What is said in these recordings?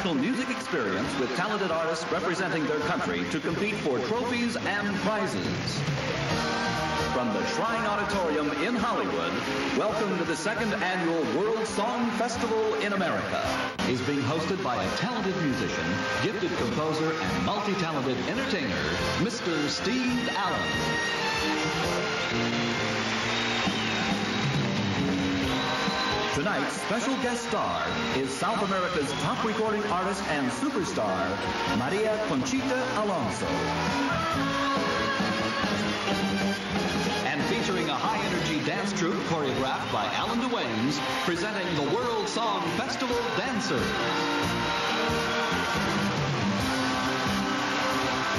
Music experience with talented artists representing their country to compete for trophies and prizes. From the Shrine Auditorium in Hollywood, welcome to the second annual World Song Festival in America. Is being hosted by a talented musician, gifted composer, and multi-talented entertainer, Mr. Steve Allen. Tonight's special guest star is South America's top recording artist and superstar, Maria Conchita Alonso. And featuring a high-energy dance troupe choreographed by Alan Duanes, presenting the World Song Festival Dancer.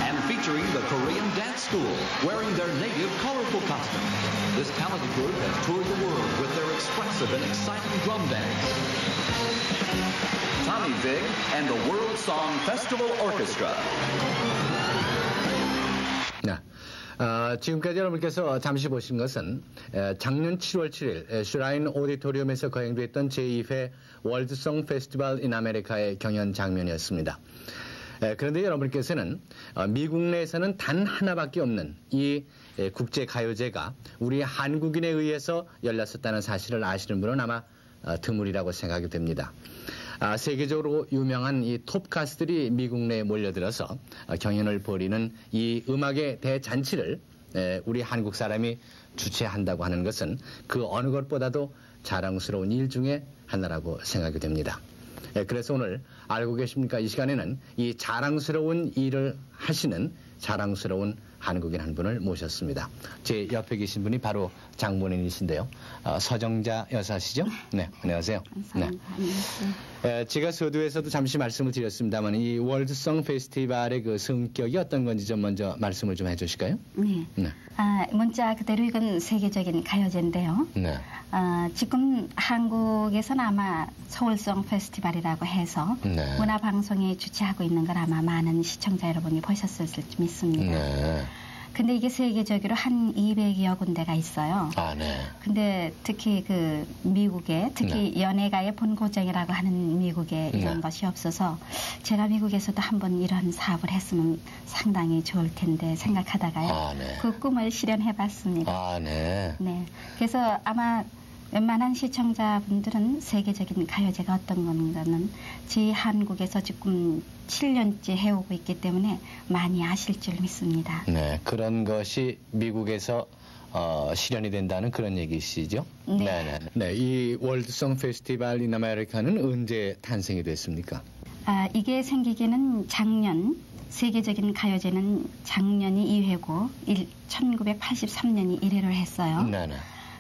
And featuring the Korean Dance School, wearing their native colorful costumes. This talented group has toured the world with their expressive and exciting drum dance. Tommy Vig and the World Song Festival Orchestra. 지금까지 여러분께서 잠시 보신 것은 작년 7월 7일 슈라인 오디토리움에서 거행됐던 제2회 월드송 페스티벌 인 아메리카의 경연 장면이었습니다. 그런데 여러분께서는 미국 내에서는 단 하나밖에 없는 이 국제가요제가 우리 한국인에 의해서 열렸었다는 사실을 아시는 분은 아마 드물이라고 생각이 됩니다. 세계적으로 유명한 이 톱 가수들이 미국 내에 몰려들어서 경연을 벌이는 이 음악의 대잔치를 우리 한국 사람이 주최한다고 하는 것은 그 어느 것보다도 자랑스러운 일 중에 하나라고 생각이 됩니다. 그래서 오늘 알고 계십니까? 이 시간에는 이 자랑스러운 일을 하시는 자랑스러운 한국인 한 분을 모셨습니다. 제 옆에 계신 분이 바로 장본인이신데요. 서정자 여사시죠? 네, 안녕하세요. 네. 제가 서두에서도 잠시 말씀을 드렸습니다만 이 월드송 페스티벌의 그 성격이 어떤 건지 좀 먼저 말씀을 좀 해주실까요? 네. 문자 그대로 이건 세계적인 가요제인데요. 네. 지금 한국에서는 아마 서울송 페스티벌이라고 해서 네. 문화방송이 주최하고 있는 걸 아마 많은 시청자 여러분이 보셨을 줄 믿습니다. 네. 근데 이게 세계적으로 한 200여 군데가 있어요. 네. 근데 특히 그 미국에, 특히 네. 연예가의 본고장이라고 하는 미국에 이런 네. 것이 없어서 제가 미국에서도 한번 이런 사업을 했으면 상당히 좋을 텐데 생각하다가요. 네. 그 꿈을 실현해 봤습니다. 네. 네. 그래서 아마 웬만한 시청자분들은 세계적인 가요제가 어떤 건가는 제 한국에서 지금 7년째 해오고 있기 때문에 많이 아실 줄 믿습니다. 네, 그런 것이 미국에서 실현이 된다는 그런 얘기시죠? 네. 네, 이 월드송 페스티벌 인 아메리카는 언제 탄생이 됐습니까? 이게 생기기는 작년, 세계적인 가요제는 작년이 2회고 1983년이 1회를 했어요. 네네.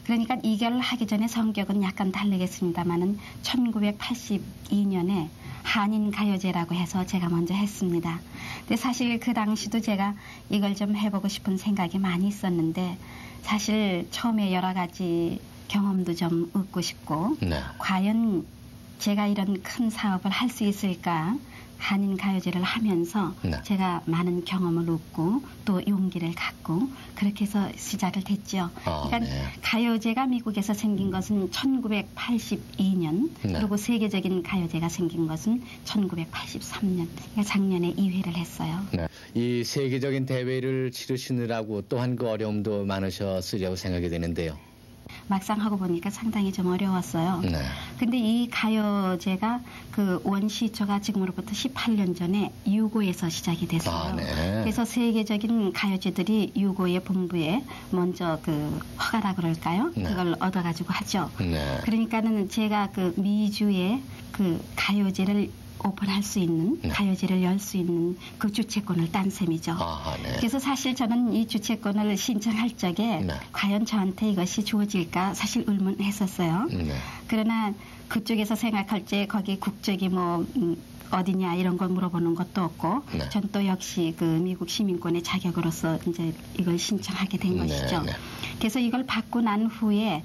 그러니까 2개월 하기 전에 성격은 약간 다르겠습니다만은 1982년에 한인가요제라고 해서 제가 먼저 했습니다. 근데 사실 그 당시도 제가 이걸 좀 해보고 싶은 생각이 많이 있었는데 사실 처음에 여러 가지 경험도 좀 얻고 싶고 네. 과연 제가 이런 큰 사업을 할 수 있을까 한인가요제를 하면서 네. 제가 많은 경험을 얻고 또 용기를 갖고 그렇게 해서 시작을 됐죠. 그러니까 네. 가요제가 미국에서 생긴 것은 1982년 네. 그리고 세계적인 가요제가 생긴 것은 1983년. 그러니까 작년에 2회를 했어요. 네. 이 세계적인 대회를 치르시느라고 또한 그 어려움도 많으셨으리라고 생각이 되는데요. 막상 하고 보니까 상당히 좀 어려웠어요. 네. 근데 이 가요제가 그 원시초가 지금으로부터 18년 전에 유고에서 시작이 됐어요. 네. 그래서 세계적인 가요제들이 유고의 본부에 먼저 그 허가라 그럴까요? 네. 그걸 얻어가지고 하죠. 네. 그러니까는 제가 그 미주에 그 가요제를 오픈할 수 있는 네. 가요제를 열 수 있는 그 주최권을 딴 셈이죠. 네. 그래서 사실 저는 이 주최권을 신청할 적에 네. 과연 저한테 이것이 주어질까 사실 의문했었어요. 네. 그러나 그쪽에서 생각할 때 거기 국적이 뭐 어디냐 이런 걸 물어보는 것도 없고 네. 전 또 역시 그 미국 시민권의 자격으로서 이제 이걸 신청하게 된 것이죠. 네. 그래서 이걸 받고 난 후에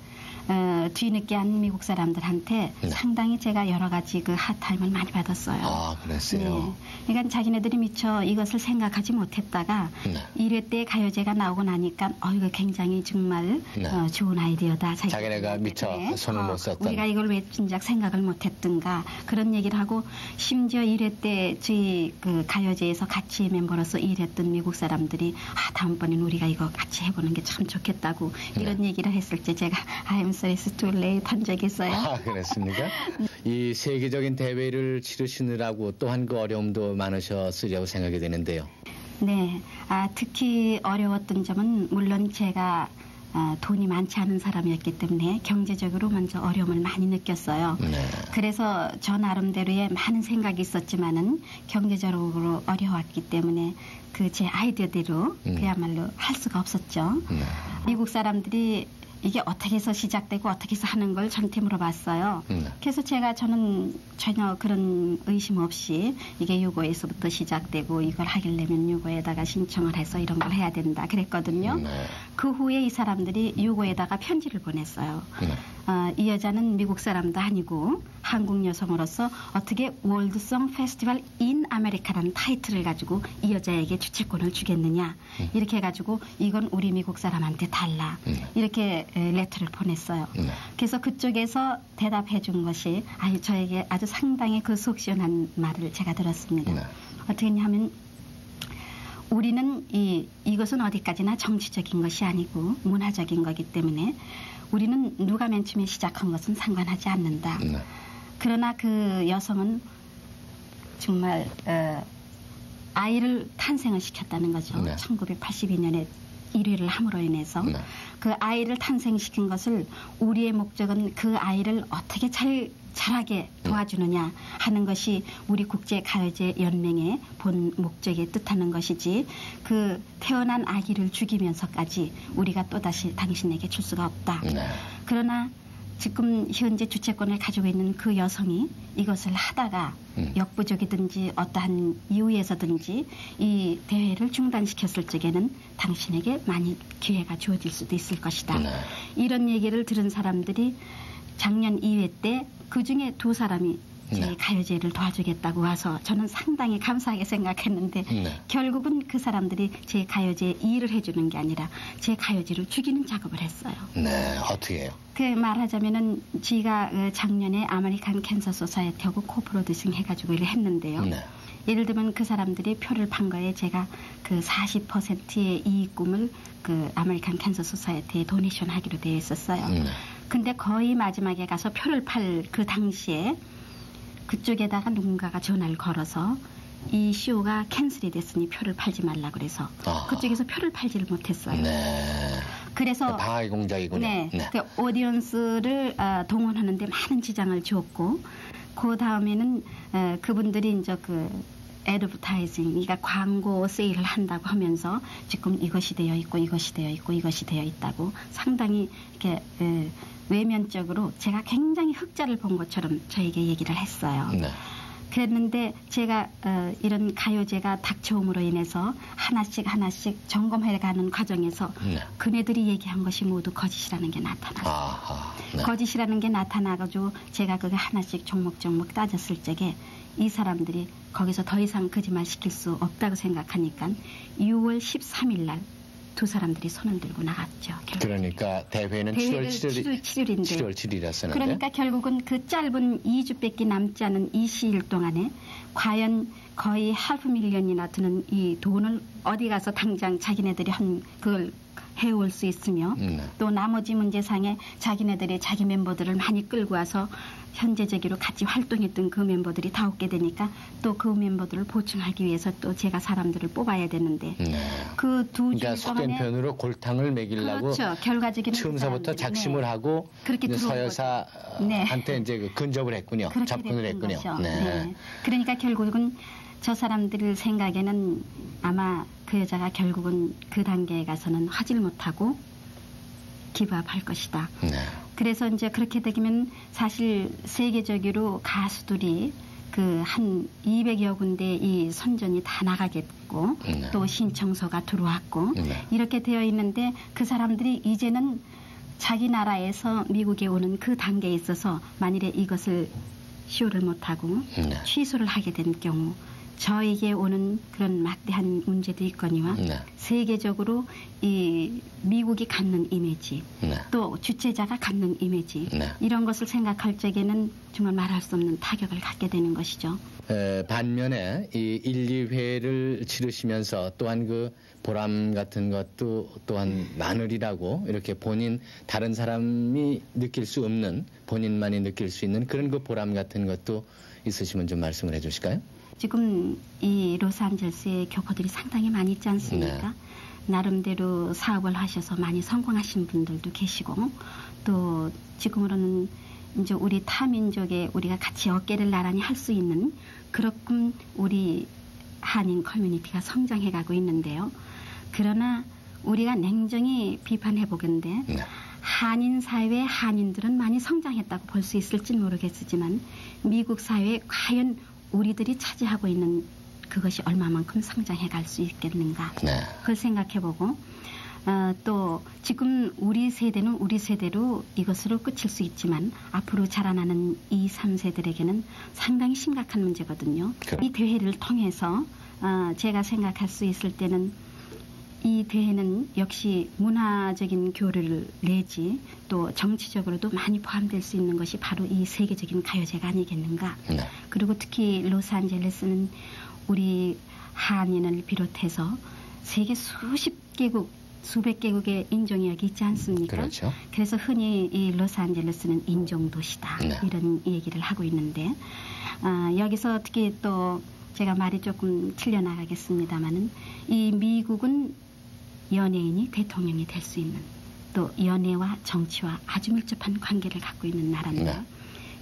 뒤늦게한 미국 사람들한테 네. 상당히 제가 여러 가지 그 핫타임을 많이 받았어요. 아, 그랬어요? 네. 그러니까 자기네들이 미처 이것을 생각하지 못했다가 네. 1회 때 가요제가 나오고 나니까 이거 굉장히 정말 네. 좋은 아이디어다. 자기네가 미처 손을 못 썼던. 우리가 이걸 왜 진작 생각을 못했던가 그런 얘기를 하고 심지어 1회 때 저희 그 가요제에서 같이 멤버로서 일했던 미국 사람들이 다음번엔 우리가 이거 같이 해보는 게 참 좋겠다고 네. 이런 얘기를 했을 때 제가 I'm sorry it's too late 한 적이 있어요. 아, 그랬습니까? 이 세계적인 대회를 치르시느라고 또한 그 어려움도 많으셨으리라고 생각이 되는데요. 네, 특히 어려웠던 점은 물론 제가 돈이 많지 않은 사람이었기 때문에 경제적으로 먼저 어려움을 많이 느꼈어요. 네. 그래서 저 나름대로의 많은 생각이 있었지만은 경제적으로 어려웠기 때문에 그 제 아이디어대로 그야말로 할 수가 없었죠. 네. 미국 사람들이 이게 어떻게 해서 시작되고 어떻게 해서 하는 걸 저한테 물어봤어요. 그래서 저는 전혀 그런 의심 없이 이게 유고에서부터 시작되고 이걸 하려면 유고에다가 신청을 해서 이런 걸 해야 된다 그랬거든요. 네. 그 후에 이 사람들이 유고에다가 편지를 보냈어요. 네. 이 여자는 미국 사람도 아니고 한국 여성으로서 어떻게 월드송 페스티벌 인 아메리카라는 타이틀을 가지고 이 여자에게 주최권을 주겠느냐. 이렇게 해가지고 이건 우리 미국 사람한테 달라. 이렇게 레터를 보냈어요. 그래서 그쪽에서 대답해 준 것이 저에게 아주 상당히 그 속 시원한 말을 제가 들었습니다. 어떻게 했냐면 우리는 이것은 어디까지나 정치적인 것이 아니고 문화적인 거기 때문에 우리는 누가 맨 처음에 시작한 것은 상관하지 않는다. 그러나 그 여성은 정말 아이를 탄생을 시켰다는 거죠. 네. 1982년에 1위를 함으로 인해서 네. 그 아이를 탄생시킨 것을 우리의 목적은 그 아이를 어떻게 잘하게 도와주느냐 하는 것이 우리 국제가요제 연맹의 본 목적에 뜻하는 것이지 그 태어난 아기를 죽이면서까지 우리가 또다시 당신에게 줄 수가 없다. 네. 그러나 지금 현재 주최권을 가지고 있는 그 여성이 이것을 하다가 역부족이든지 어떠한 이유에서든지 이 대회를 중단시켰을 적에는 당신에게 많이 기회가 주어질 수도 있을 것이다. 네. 이런 얘기를 들은 사람들이 작년 2회 때 그중에 2사람이 제 가요제를 도와주겠다고 와서 저는 상당히 감사하게 생각했는데 결국은 그 사람들이 제 가요제에 일을 해주는 게 아니라 제 가요제를 죽이는 작업을 했어요. 네, 어떻게 해요? 그 말하자면은 제가 작년에 아메리칸 캔서 소사이어티하고 코프로듀싱 해가지고 일을 했는데요. 예를 들면 그 사람들이 표를 판 거에 제가 그 40%의 이익금을 그 아메리칸 캔서 소사이어티에 도네이션 하기로 되어 있었어요. 근데 거의 마지막에 가서 표를 팔 그 당시에 그쪽에다가 누군가가 전화를 걸어서 이 쇼가 캔슬이 됐으니 표를 팔지 말라 그래서 그쪽에서 표를 팔지를 못했어요. 네. 그래서 방해 공작이군요. 네. 그 오디언스를 동원하는데 많은 지장을 줬고 그 다음에는 그분들이 이제 그 애드버타이징, 그러니까 광고 세일을 한다고 하면서 지금 이것이 되어 있고 이것이 되어 있고 이것이 되어 있다고 상당히 이렇게 외면적으로 제가 굉장히 흑자를 본 것처럼 저에게 얘기를 했어요. 그랬는데 제가 이런 가요제가 닥쳐옴으로 인해서 하나씩 점검해가는 과정에서 그네들이 얘기한 것이 모두 거짓이라는 게 나타났어요. 거짓이라는 게 나타나가지고 제가 그게 하나씩 종목종목 따졌을 적에 이 사람들이 거기서 더 이상 거짓말 시킬 수 없다고 생각하니까 6월 13일 날 2사람들이 손을 들고 나갔죠. 결국. 그러니까 대회는 7월 7일인데 7월 7일이었었는데 그러니까 결국은 그 짧은 2주밖에 남지 않은 이 시일 동안에 과연 거의 500,000이나 드는 이 돈을 어디 가서 당장 자기네들이 그걸 해올 수 있으며 또 나머지 문제상에 자기네들이 자기 멤버들을 많이 끌고 와서 현재적으로 같이 활동했던 그 멤버들이 다 없게 되니까 또 그 멤버들을 보충하기 위해서 또 제가 사람들을 뽑아야 되는데 그 두 주 그러니까 속된 편으로 골탕을 먹이려고 그렇죠. 결과적인 처음서부터 작심을 하고 그렇게 서여사한테 이제 근접을 했군요. 접근을 했군요. 그러니까 결국은 저 사람들 생각에는 아마 그 여자가 결국은 그 단계에 가서는 하질 못하고 기부업할 것이다. 그래서 이제 그렇게 되면 사실 세계적으로 가수들이 그 한 200여 군데 이 선전이 다 나가겠고 또 신청서가 들어왔고 이렇게 되어 있는데 그 사람들이 이제는 자기 나라에서 미국에 오는 그 단계에 있어서 만일에 이것을 쇼를 못하고 취소를 하게 된 경우 저에게 오는 그런 막대한 문제도 있거니와 세계적으로 이 미국이 갖는 이미지 또 주최자가 갖는 이미지 이런 것을 생각할 적에는 정말 말할 수 없는 타격을 갖게 되는 것이죠. 반면에 이 1, 2회를 치르시면서 또한 그 보람 같은 것도 또한 많으리라고 이렇게 다른 사람이 느낄 수 없는 본인만이 느낄 수 있는 그런 그 보람 같은 것도 있으시면 좀 말씀을 해 주실까요? 지금 이 로스앤젤레스의 교포들이 상당히 많이 있지 않습니까? 나름대로 사업을 하셔서 많이 성공하신 분들도 계시고 또 지금으로는 이제 우리 타민족의 우리가 같이 어깨를 나란히 할 수 있는 그렇군 우리 한인 커뮤니티가 성장해가고 있는데요. 그러나 우리가 냉정히 비판해 보건대 한인 사회의 한인들은 많이 성장했다고 볼 수 있을지 모르겠지만 미국 사회에 과연 우리들이 차지하고 있는 그것이 얼마만큼 성장해 갈 수 있겠는가 그걸 생각해보고 또 지금 우리 세대는 우리 세대로 이것으로 끝일 수 있지만 앞으로 자라나는 2, 3세들에게는 상당히 심각한 문제거든요. 이 대회를 통해서 제가 생각할 수 있을 때는 이 대회는 역시 문화적인 교류를 내지 또 정치적으로도 많이 포함될 수 있는 것이 바로 이 세계적인 가요제가 아니겠는가. 그리고 특히 로스앤젤레스는 우리 한인을 비롯해서 세계 수십 개국 수백 개국의 인종이 여기 있지 않습니까? 그렇죠. 그래서 흔히 이 로스앤젤레스는 인종도시다 이런 얘기를 하고 있는데 여기서 특히 또 제가 말이 조금 틀려나가겠습니다마는 이 미국은 연예인이 대통령이 될 수 있는 또 연예와 정치와 아주 밀접한 관계를 갖고 있는 나라인데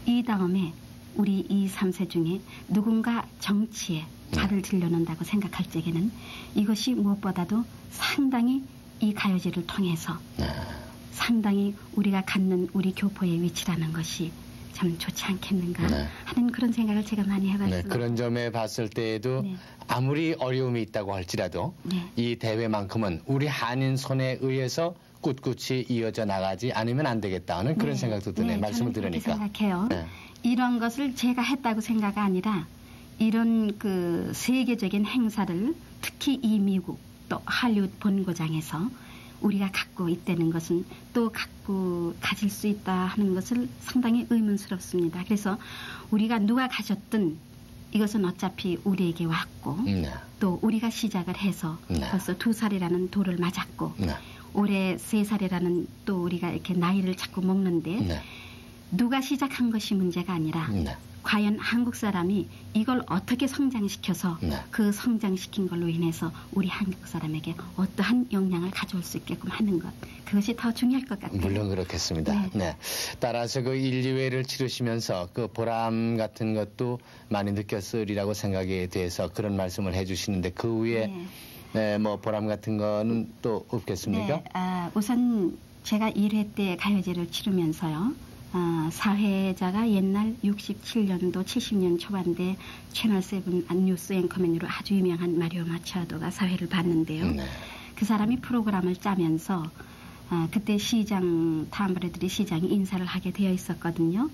이 다음에 우리 2, 3세 중에 누군가 정치에 발을 들여놓는다고 생각할 적에는 이것이 무엇보다도 상당히 이 가요제를 통해서 상당히 우리가 갖는 우리 교포의 위치라는 것이 참 좋지 않겠는가 하는 그런 생각을 제가 많이 해봤습니다. 그런 점에 봤을 때에도 아무리 어려움이 있다고 할지라도 이 대회만큼은 우리 한인 손에 의해서 꿋꿋이 이어져 나가지 않으면 안 되겠다는 그런 생각도 드네요. 말씀을 들으니까. 생각해요. 이런 것을 제가 했다고 생각 아니라 이런 그 세계적인 행사를 특히 이 미국 또 할리우드 본고장에서 우리가 갖고 있다는 것은 또 가질 수 있다 하는 것을 상당히 의문스럽습니다. 그래서 우리가 누가 가졌든 이것은 어차피 우리에게 왔고 또 우리가 시작을 해서 벌써 2살이라는 돌을 맞았고 올해 3살이라는 또 우리가 이렇게 나이를 자꾸 먹는데 누가 시작한 것이 문제가 아니라 과연 한국 사람이 이걸 어떻게 성장시켜서 그 성장시킨 걸로 인해서 우리 한국 사람에게 어떠한 영향을 가져올 수 있게끔 하는 것 그것이 더 중요할 것 같아요. 물론 그렇겠습니다. 따라서 그 1, 2회를 치르시면서 그 보람 같은 것도 많이 느꼈으리라고 생각이 돼서 그런 말씀을 해주시는데 그 후에 뭐 보람 같은 거는 또 없겠습니까? 우선 제가 1회 때 가요제를 치르면서요. 사회자가 옛날 67년도 70년 초반대 채널7 뉴스 앵커맨으로 아주 유명한 마리오 마차도가 사회를 봤는데요. 그 사람이 프로그램을 짜면서 그때 시장 탐브레드리 시장이 인사를 하게 되어 있었거든요.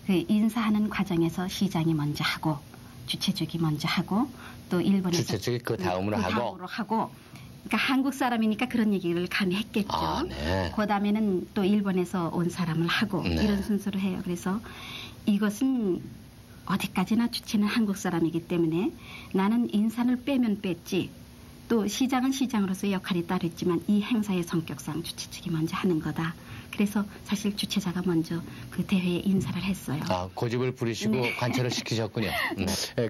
그 인사하는 과정에서 시장이 먼저 하고 주최 측이 먼저 하고 또 일본에서 주최 측이 그 다음으로 하고 그러니까 한국 사람이니까 그런 얘기를 감히 했겠죠. 그 다음에는 또 일본에서 온 사람을 하고 이런 순서로 해요. 그래서 이것은 어디까지나 주체는 한국 사람이기 때문에 나는 인사를 빼면 뺐지 또 시장은 시장으로서의 역할이 따로 있지만 이 행사의 성격상 주최 측이 먼저 하는 거다. 그래서 사실 주최자가 먼저 그 대회에 인사를 했어요. 고집을 부리시고 관철을 시키셨군요.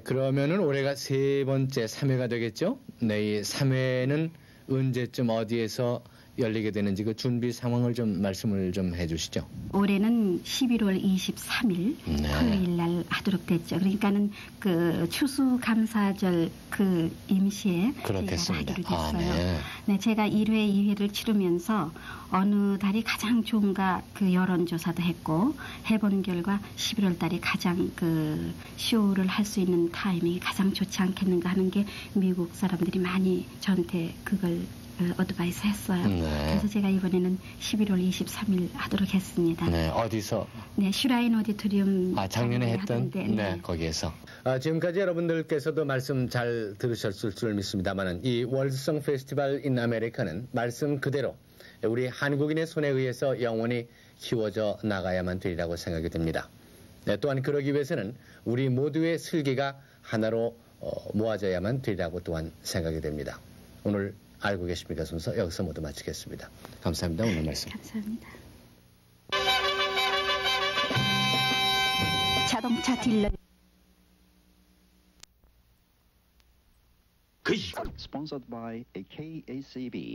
그러면은 올해가 3번째 3회가 되겠죠? 이 3회는 언제쯤 어디에서 열리게 되는지 그 준비 상황을 좀 말씀을 좀 해주시죠. 올해는 11월 23일 토요일 날 하도록 됐죠. 그러니까는 그 추수감사절 그 임시에 그렇겠습니다. 하기로 됐어요. 제가 1회, 2회를 치르면서 어느 달이 가장 좋은가 그 여론조사도 했고 해본 결과 11월 달이 가장 그 쇼를 할 수 있는 타이밍이 가장 좋지 않겠는가 하는 게 미국 사람들이 많이 저한테 그걸 어드바이스 했어요. 그래서 제가 이번에는 11월 23일 하도록 했습니다. 네, 어디서? 네, 슈라인 오디토리움. 작년에 했던? 네, 거기에서. 지금까지 여러분들께서도 말씀 잘 들으셨을 줄 믿습니다만은 이 월드송 페스티벌 인 아메리카는 말씀 그대로 우리 한국인의 손에 의해서 영원히 키워져 나가야만 되리라고 생각이 됩니다. 네, 또한 그러기 위해서는 우리 모두의 슬기가 하나로 모아져야만 되리라고 또한 생각이 됩니다. 오늘 알고 계십니까 순서 여기서 모두 마치겠습니다. 감사합니다. 오늘 말씀. 감사합니다. 자동차 딜러. Sponsored by AKACB.